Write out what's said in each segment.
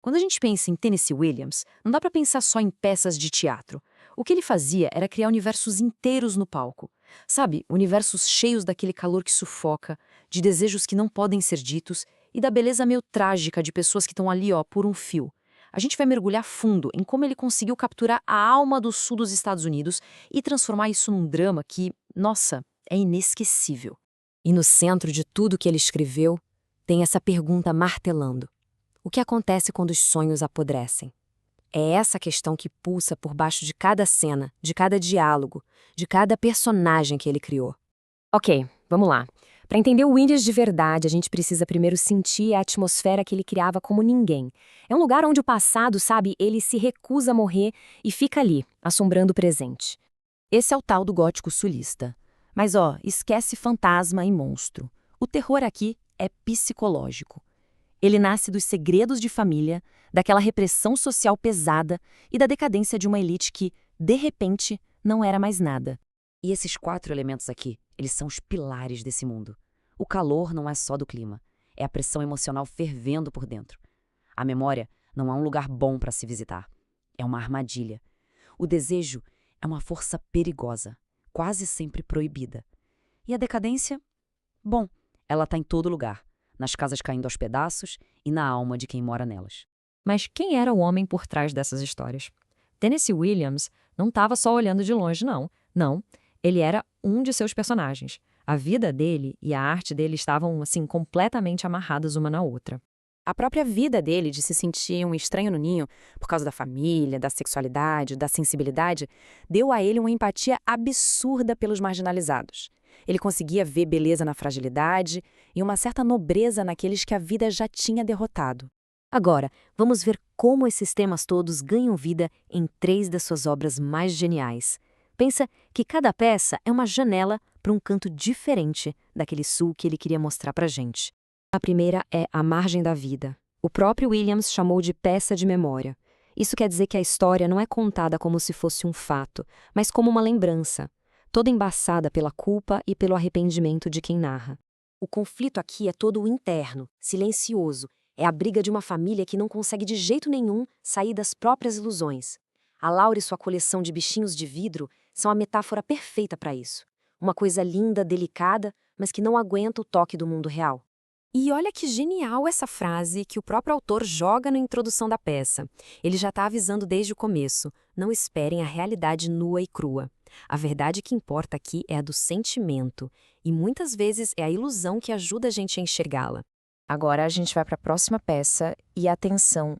Quando a gente pensa em Tennessee Williams, não dá para pensar só em peças de teatro. O que ele fazia era criar universos inteiros no palco. Sabe, universos cheios daquele calor que sufoca, de desejos que não podem ser ditos e da beleza meio trágica de pessoas que estão ali, ó, por um fio. A gente vai mergulhar fundo em como ele conseguiu capturar a alma do sul dos Estados Unidos e transformar isso num drama que, nossa, é inesquecível. E no centro de tudo que ele escreveu, tem essa pergunta martelando. O que acontece quando os sonhos apodrecem? É essa questão que pulsa por baixo de cada cena, de cada diálogo, de cada personagem que ele criou. Ok, vamos lá. Para entender o Williams de verdade, a gente precisa primeiro sentir a atmosfera que ele criava como ninguém. É um lugar onde o passado, sabe, ele se recusa a morrer e fica ali, assombrando o presente. Esse é o tal do gótico sulista. Mas ó, esquece fantasma e monstro. O terror aqui é psicológico. Ele nasce dos segredos de família, daquela repressão social pesada e da decadência de uma elite que, de repente, não era mais nada. E esses 4 elementos aqui, eles são os pilares desse mundo. O calor não é só do clima, é a pressão emocional fervendo por dentro. A memória não é um lugar bom para se visitar, é uma armadilha. O desejo é uma força perigosa, quase sempre proibida. E a decadência? Bom, ela está em todo lugar. Nas casas caindo aos pedaços e na alma de quem mora nelas. Mas quem era o homem por trás dessas histórias? Tennessee Williams não estava só olhando de longe, não. Não, ele era um de seus personagens. A vida dele e a arte dele estavam, assim, completamente amarradas uma na outra. A própria vida dele de se sentir um estranho no ninho, por causa da família, da sexualidade, da sensibilidade, deu a ele uma empatia absurda pelos marginalizados. Ele conseguia ver beleza na fragilidade e uma certa nobreza naqueles que a vida já tinha derrotado. Agora, vamos ver como esses temas todos ganham vida em 3 das suas obras mais geniais. Pensa que cada peça é uma janela para um canto diferente daquele sul que ele queria mostrar pra gente. A primeira é A Margem da Vida. O próprio Williams chamou de peça de memória. Isso quer dizer que a história não é contada como se fosse um fato, mas como uma lembrança, toda embaçada pela culpa e pelo arrependimento de quem narra. O conflito aqui é todo interno, silencioso. É a briga de uma família que não consegue de jeito nenhum sair das próprias ilusões. A Laura e sua coleção de bichinhos de vidro são a metáfora perfeita para isso. Uma coisa linda, delicada, mas que não aguenta o toque do mundo real. E olha que genial essa frase que o próprio autor joga na introdução da peça. Ele já está avisando desde o começo: não esperem a realidade nua e crua. A verdade que importa aqui é a do sentimento, e muitas vezes é a ilusão que ajuda a gente a enxergá-la. Agora a gente vai para a próxima peça e a tensão,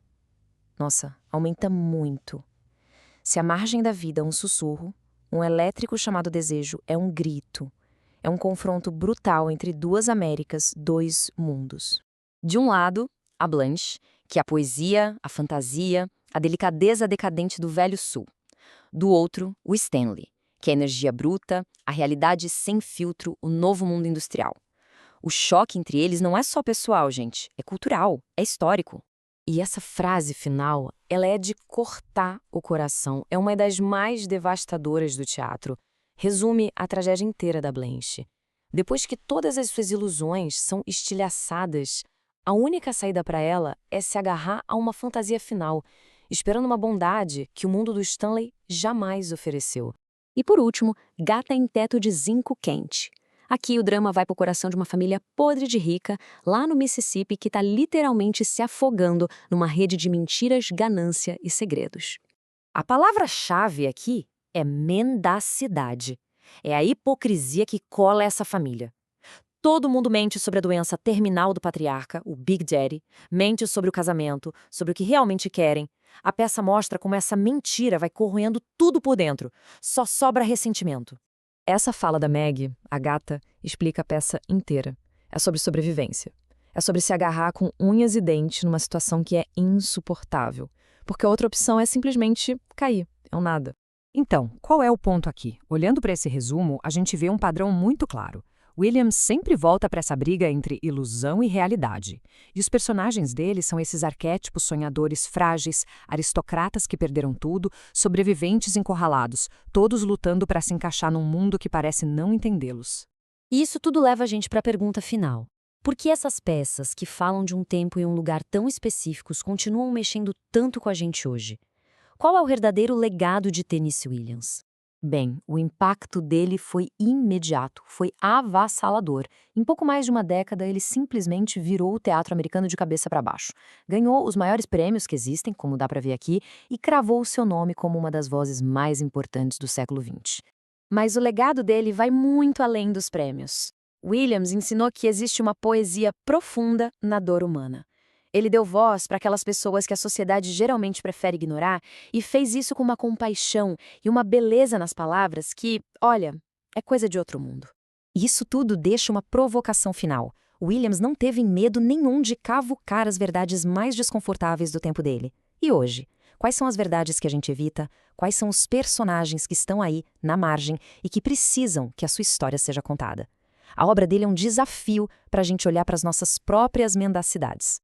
nossa, aumenta muito. Se a margem da vida é um sussurro, um elétrico chamado desejo é um grito. É um confronto brutal entre 2 Américas, 2 mundos. De um lado, a Blanche, que é a poesia, a fantasia, a delicadeza decadente do Velho Sul. Do outro, o Stanley, que é a energia bruta, a realidade sem filtro, o novo mundo industrial. O choque entre eles não é só pessoal, gente, é cultural, é histórico. E essa frase final, ela é de cortar o coração, é uma das mais devastadoras do teatro. Resume a tragédia inteira da Blanche. Depois que todas as suas ilusões são estilhaçadas, a única saída para ela é se agarrar a uma fantasia final, esperando uma bondade que o mundo do Stanley jamais ofereceu. E por último, Gata em Teto de Zinco Quente. Aqui o drama vai para o coração de uma família podre de rica, lá no Mississippi, que está literalmente se afogando numa rede de mentiras, ganância e segredos. A palavra-chave aqui é mendacidade. É a hipocrisia que cola essa família. Todo mundo mente sobre a doença terminal do patriarca, o Big Daddy, mente sobre o casamento, sobre o que realmente querem. A peça mostra como essa mentira vai corroendo tudo por dentro. Só sobra ressentimento. Essa fala da Meg, a gata, explica a peça inteira. É sobre sobrevivência. É sobre se agarrar com unhas e dentes numa situação que é insuportável. Porque a outra opção é simplesmente cair. É um nada. Então, qual é o ponto aqui? Olhando para esse resumo, a gente vê um padrão muito claro. Williams sempre volta para essa briga entre ilusão e realidade. E os personagens dele são esses arquétipos sonhadores frágeis, aristocratas que perderam tudo, sobreviventes encurralados, todos lutando para se encaixar num mundo que parece não entendê-los. E isso tudo leva a gente para a pergunta final. Por que essas peças, que falam de um tempo e um lugar tão específicos, continuam mexendo tanto com a gente hoje? Qual é o verdadeiro legado de Tennessee Williams? Bem, o impacto dele foi imediato, foi avassalador. Em pouco mais de uma década, ele simplesmente virou o teatro americano de cabeça para baixo. Ganhou os maiores prêmios que existem, como dá para ver aqui, e cravou o seu nome como uma das vozes mais importantes do século XX. Mas o legado dele vai muito além dos prêmios. Williams ensinou que existe uma poesia profunda na dor humana. Ele deu voz para aquelas pessoas que a sociedade geralmente prefere ignorar e fez isso com uma compaixão e uma beleza nas palavras que, olha, é coisa de outro mundo. E isso tudo deixa uma provocação final. Williams não teve medo nenhum de cavucar as verdades mais desconfortáveis do tempo dele. E hoje? Quais são as verdades que a gente evita? Quais são os personagens que estão aí, na margem, e que precisam que a sua história seja contada? A obra dele é um desafio para a gente olhar para as nossas próprias mendacidades.